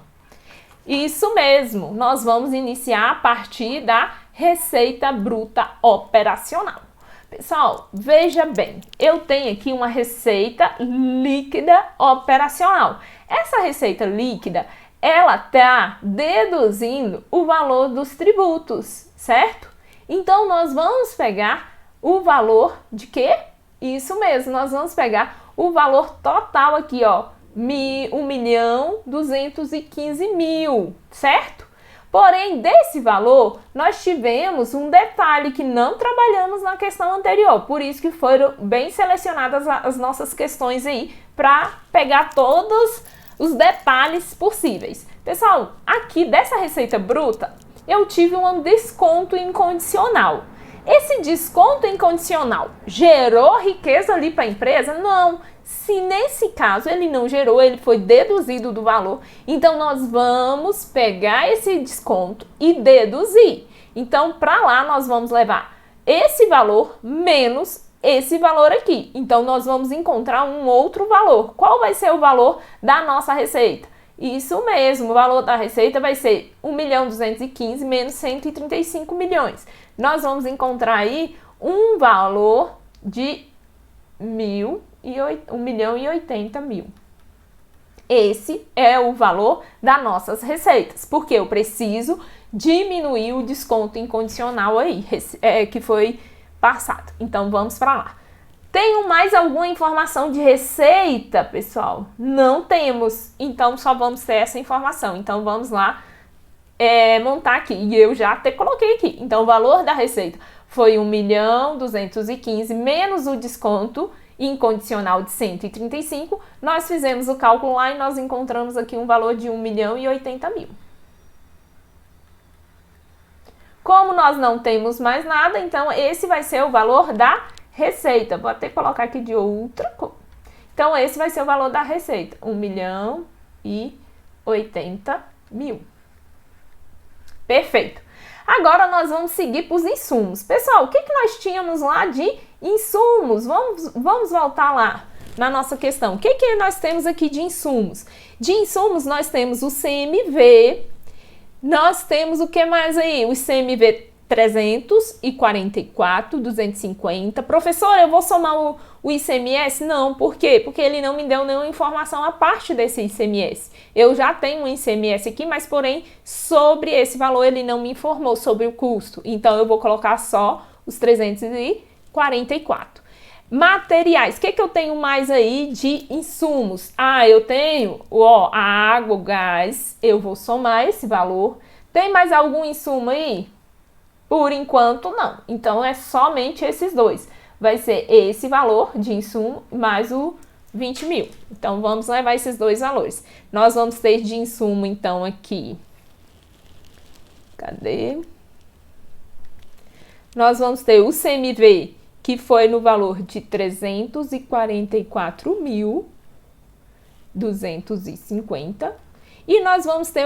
Isso mesmo, nós vamos iniciar a partir da receita bruta operacional. Pessoal, veja bem, eu tenho aqui uma receita líquida operacional. Essa receita líquida, ela está deduzindo o valor dos tributos, certo? Então, nós vamos pegar o valor de quê? Isso mesmo, nós vamos pegar o valor total aqui, ó, 1.215.000, certo? Porém, desse valor, nós tivemos um detalhe que não trabalhamos na questão anterior, por isso que foram bem selecionadas as nossas questões aí, para pegar todos os detalhes possíveis. Pessoal, aqui dessa receita bruta, eu tive um desconto incondicional. Esse desconto incondicional gerou riqueza ali para a empresa? Não. Se nesse caso ele não gerou, ele foi deduzido do valor, então nós vamos pegar esse desconto e deduzir. Então, para lá nós vamos levar esse valor menos esse valor aqui. Então, nós vamos encontrar um outro valor. Qual vai ser o valor da nossa receita? Isso mesmo, o valor da receita vai ser 1.215.000 menos 135 milhões. Nós vamos encontrar aí um valor de 1.080.000. Esse é o valor das nossas receitas, porque eu preciso diminuir o desconto incondicional aí, que foi passado. Então, vamos para lá. Tenho mais alguma informação de receita, pessoal? Não temos, então só vamos ter essa informação. Então, vamos lá montar aqui. E eu já até coloquei aqui. Então, o valor da receita foi 1.215.000 menos o desconto incondicional de 135. Nós fizemos o cálculo lá e nós encontramos aqui um valor de 1.080.000. Como nós não temos mais nada, então esse vai ser o valor da receita. Vou até colocar aqui de outra cor. Então, esse vai ser o valor da receita. 1.080.000. Perfeito. Agora, nós vamos seguir para os insumos. Pessoal, o que nós tínhamos lá de insumos? Vamos voltar lá na nossa questão. O que nós temos aqui de insumos? De insumos, nós temos o CMV. Nós temos o que mais aí? O CMV 344, 250. Professor, eu vou somar o ICMS? Não, por quê? Porque ele não me deu nenhuma informação a parte desse ICMS. Eu já tenho um ICMS aqui, mas porém, sobre esse valor ele não me informou sobre o custo. Então, eu vou colocar só os 344. Materiais, o que eu tenho mais aí de insumos? Eu tenho a água, o gás, eu vou somar esse valor. Tem mais algum insumo aí? Por enquanto, não. Então, é somente esses dois. Vai ser esse valor de insumo mais o 20.000. Então, vamos levar esses dois valores. Nós vamos ter de insumo, então, aqui. Cadê? Nós vamos ter o CMV, que foi no valor de 344.250. E nós vamos ter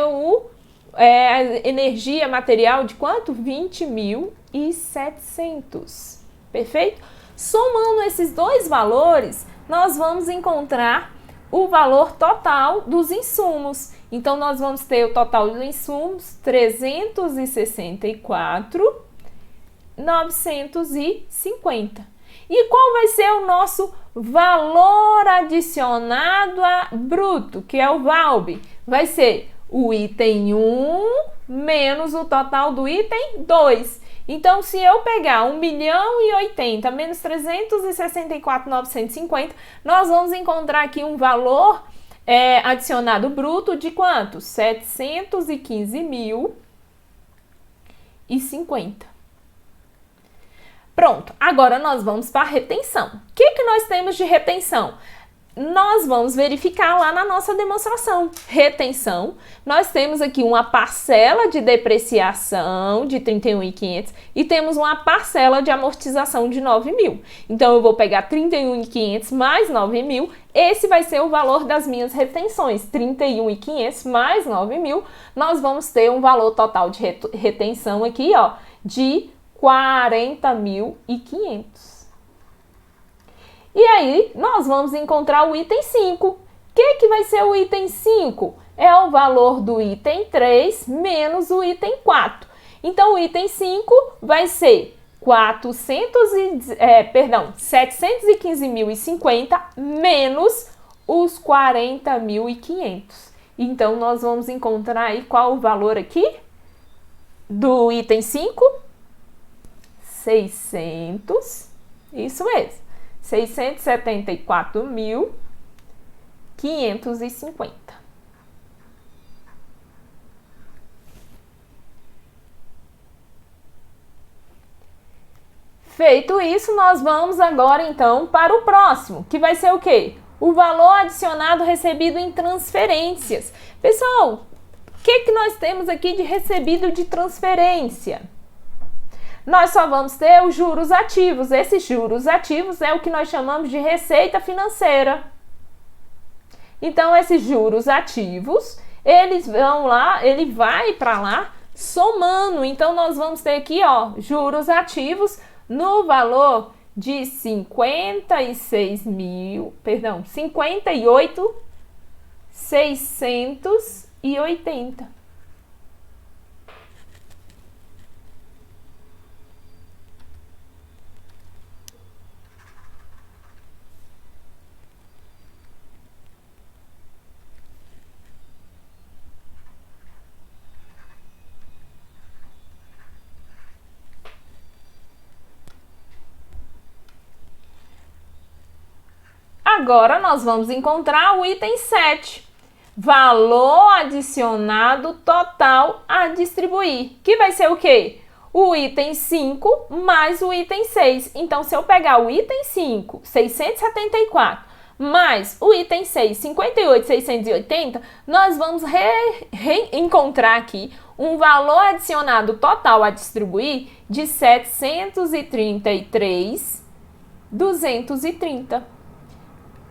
a energia material de quanto? 20.700. Perfeito? Somando esses dois valores, nós vamos encontrar o valor total dos insumos. Então, nós vamos ter o total dos insumos 364.950. E qual vai ser o nosso valor adicionado a bruto, que é o VALB? Vai ser o item 1 menos o total do item 2. Então, se eu pegar 1.080.000 menos 364.950, nós vamos encontrar aqui um valor adicionado bruto de quanto? 715.050. Pronto, agora nós vamos para a retenção. O que nós temos de retenção? nós vamos verificar lá na nossa demonstração. Retenção, nós temos aqui uma parcela de depreciação de 31.500 e temos uma parcela de amortização de 9.000. Então, eu vou pegar 31.500 mais 9.000, esse vai ser o valor das minhas retenções. 31.500 mais 9.000, nós vamos ter um valor total de retenção aqui, ó, de 40.500. E aí, nós vamos encontrar o item 5. O que vai ser o item 5? É o valor do item 3 menos o item 4. Então, o item 5 vai ser 715.050 menos os 40.500. Então, nós vamos encontrar aí qual o valor aqui do item 5? 600, isso mesmo. 674.550. Feito isso, nós vamos agora então para o próximo, que vai ser o quê? O valor adicionado recebido em transferências. Pessoal, o que nós temos aqui de recebido de transferência? Nós só vamos ter os juros ativos. Esses juros ativos é o que nós chamamos de receita financeira. Então, esses juros ativos, eles vão lá, ele vai para lá somando. Então, nós vamos ter aqui, ó, juros ativos no valor de 58.680. Agora, nós vamos encontrar o item 7, valor adicionado total a distribuir, que vai ser o quê? O item 5 mais o item 6. Então, se eu pegar o item 5, 674, mais o item 6, 58.680, nós vamos reencontrar aqui um valor adicionado total a distribuir de 733.230.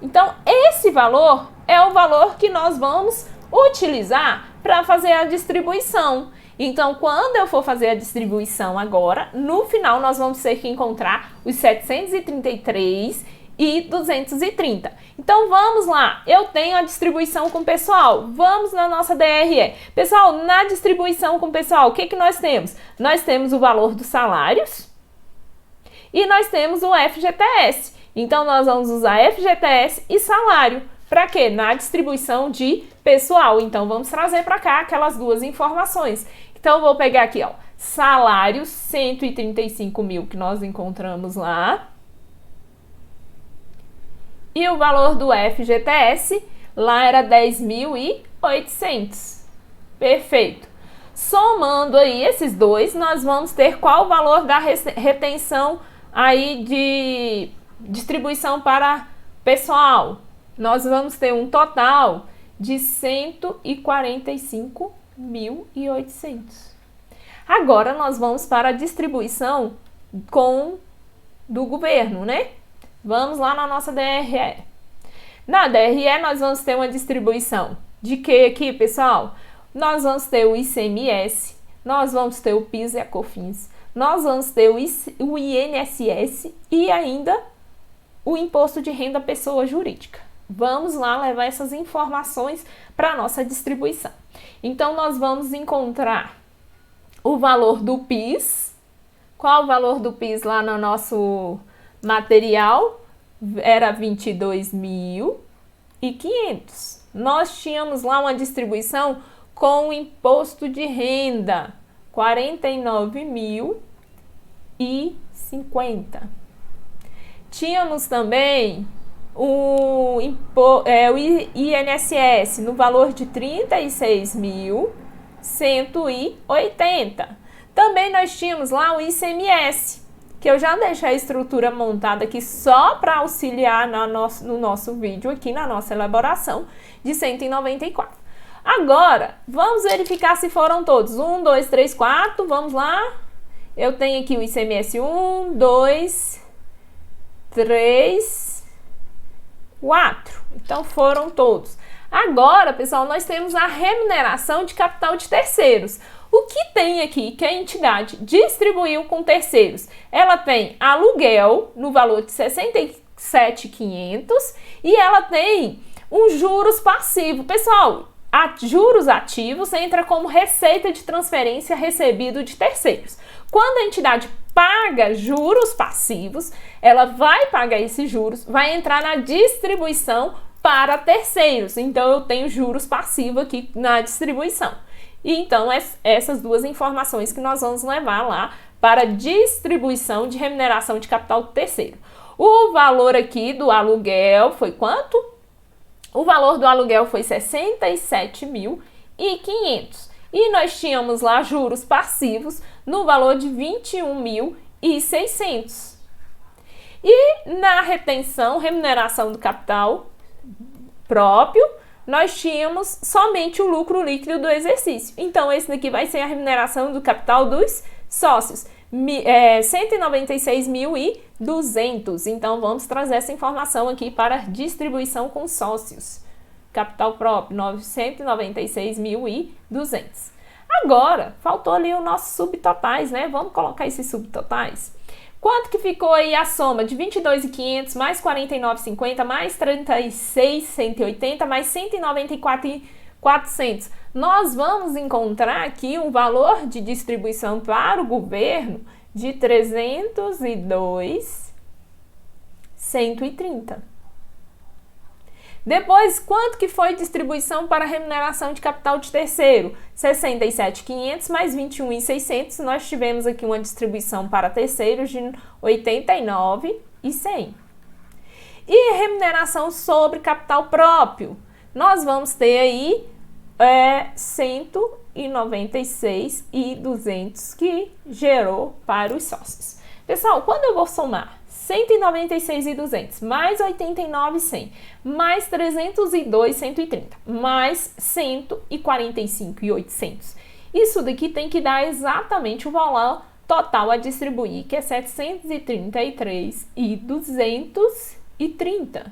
Então, esse valor é o valor que nós vamos utilizar para fazer a distribuição. Então, quando eu for fazer a distribuição agora, no final nós vamos ter que encontrar os 733.230. Então, vamos lá. Eu tenho a distribuição com o pessoal. Vamos na nossa DRE. Pessoal, na distribuição com o pessoal, o que nós temos? Nós temos o valor dos salários e nós temos o FGTS. Então, nós vamos usar FGTS e salário. Para quê? Na distribuição de pessoal. Então, vamos trazer para cá aquelas duas informações. Então, eu vou pegar aqui, ó, salário, 135.000 que nós encontramos lá. E o valor do FGTS, lá era 10.800. Perfeito. Somando aí esses dois, nós vamos ter qual o valor da retenção aí de distribuição para pessoal. Nós vamos ter um total de 145.800. Agora nós vamos para a distribuição do governo, né? Vamos lá na nossa DRE. Na DRE nós vamos ter uma distribuição de que aqui, pessoal? Nós vamos ter o ICMS, nós vamos ter o PIS e a COFINS, nós vamos ter o INSS e ainda o Imposto de Renda Pessoa Jurídica. Vamos lá levar essas informações para a nossa distribuição. Então, nós vamos encontrar o valor do PIS. Qual o valor do PIS lá no nosso material? Era 22.500. Nós tínhamos lá uma distribuição com o imposto de renda, 49.050. Tínhamos também o INSS no valor de 36.180. Também nós tínhamos lá o ICMS, que eu já deixei a estrutura montada aqui só para auxiliar no nosso vídeo aqui, na nossa elaboração de 194. Agora, vamos verificar se foram todos. 1, 2, 3, 4, vamos lá. Eu tenho aqui o ICMS 1, 2, 3, 4. Então, foram todos. Agora, pessoal, nós temos a remuneração de capital de terceiros. O que tem aqui que a entidade distribuiu com terceiros? Ela tem aluguel no valor de R$ 67.500 e ela tem um juros passivo. Pessoal, juros ativos entra como receita de transferência recebido de terceiros. Quando a entidade paga juros passivos, ela vai pagar esses juros, vai entrar na distribuição para terceiros. Então, eu tenho juros passivos aqui na distribuição. E então, essas duas informações que nós vamos levar lá para distribuição de remuneração de capital terceiro. O valor aqui do aluguel foi quanto? O valor do aluguel foi R$ 67.500. E nós tínhamos lá juros passivos no valor de R$ 21.600. E na retenção, remuneração do capital próprio, nós tínhamos somente o lucro líquido do exercício. Então, esse daqui vai ser a remuneração do capital dos sócios, 196.200. Então, vamos trazer essa informação aqui para distribuição com sócios. Capital próprio, 196.200. Agora, faltou ali o nosso subtotais, né? Vamos colocar esses subtotais. Quanto que ficou aí a soma de 22.500 mais 49.50 mais 36.180 mais 194.400? Nós vamos encontrar aqui um valor de distribuição para o governo de 302.130. Depois, quanto que foi distribuição para remuneração de capital de terceiro? 67.500 mais 21.600. Nós tivemos aqui uma distribuição para terceiros de 89.100. E remuneração sobre capital próprio? Nós vamos ter aí 196.200 que gerou para os sócios. Pessoal, quando eu vou somar 196.200 mais 89.100 mais 302.130 mais 145.800, isso daqui tem que dar exatamente o valor total a distribuir, que é 733.230,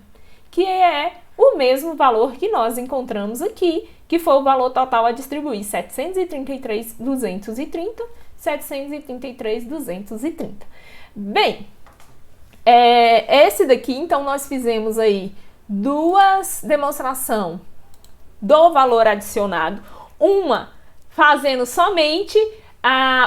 que é o mesmo valor que nós encontramos aqui, que foi o valor total a distribuir, 733.230, 733.230. Bem, esse daqui, então, nós fizemos aí duas demonstrações do valor adicionado, uma fazendo somente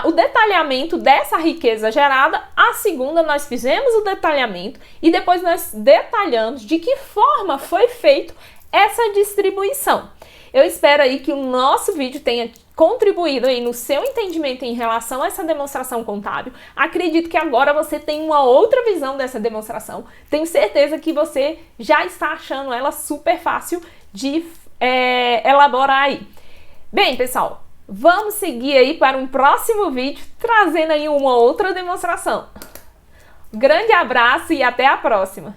o detalhamento dessa riqueza gerada, a segunda nós fizemos o detalhamento e depois nós detalhamos de que forma foi feito essa distribuição. Eu espero aí que o nosso vídeo tenha contribuído aí no seu entendimento em relação a essa demonstração contábil. Acredito que agora você tem uma outra visão dessa demonstração. Tenho certeza que você já está achando ela super fácil de elaborar aí. Bem, pessoal, vamos seguir aí para um próximo vídeo, trazendo aí uma outra demonstração. Grande abraço e até a próxima!